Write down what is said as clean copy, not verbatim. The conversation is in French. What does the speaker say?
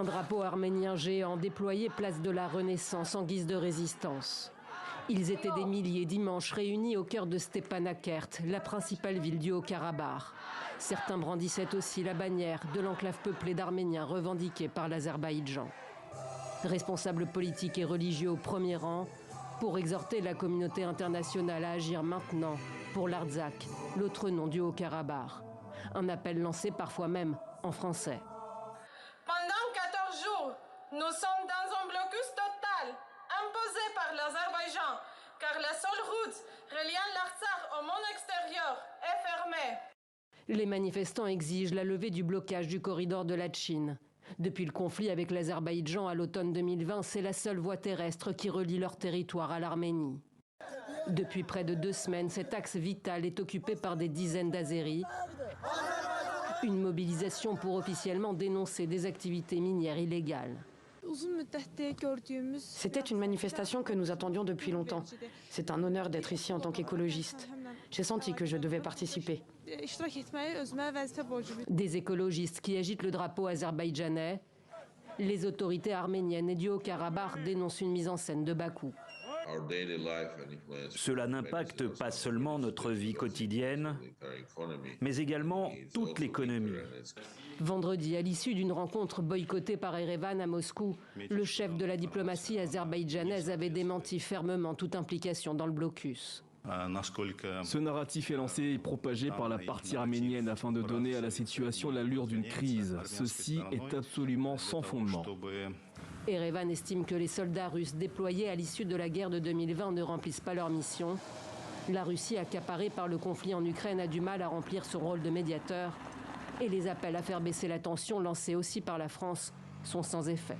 Un drapeau arménien géant déployé place de la Renaissance en guise de résistance. Ils étaient des milliers dimanche réunis au cœur de Stepanakert, la principale ville du Haut-Karabakh. Certains brandissaient aussi la bannière de l'enclave peuplée d'Arméniens revendiquée par l'Azerbaïdjan. Responsables politiques et religieux au premier rang pour exhorter la communauté internationale à agir maintenant pour l'Artsakh, l'autre nom du Haut-Karabakh. Un appel lancé parfois même en français. Pendant 14 jours, nous sommes dans un blocus total, imposé par l'Azerbaïdjan, car la seule route reliant l'Artsakh au monde extérieur est fermée. Les manifestants exigent la levée du blocage du corridor de Latchine. Depuis le conflit avec l'Azerbaïdjan à l'automne 2020, c'est la seule voie terrestre qui relie leur territoire à l'Arménie. Depuis près de 2 semaines, cet axe vital est occupé par des dizaines d'Azéris. Une mobilisation pour officiellement dénoncer des activités minières illégales. C'était une manifestation que nous attendions depuis longtemps. C'est un honneur d'être ici en tant qu'écologiste. J'ai senti que je devais participer. Des écologistes qui agitent le drapeau azerbaïdjanais. Les autorités arméniennes et du Haut-Karabakh dénoncent une mise en scène de Bakou. Cela n'impacte pas seulement notre vie quotidienne, mais également toute l'économie. Vendredi, à l'issue d'une rencontre boycottée par Erevan à Moscou, le chef de la diplomatie azerbaïdjanaise avait démenti fermement toute implication dans le blocus. Ce narratif est lancé et propagé par la partie arménienne afin de donner à la situation l'allure d'une crise. Ceci est absolument sans fondement. Erevan estime que les soldats russes déployés à l'issue de la guerre de 2020 ne remplissent pas leur mission. La Russie, accaparée par le conflit en Ukraine, a du mal à remplir son rôle de médiateur. Et les appels à faire baisser la tension lancés aussi par la France sont sans effet.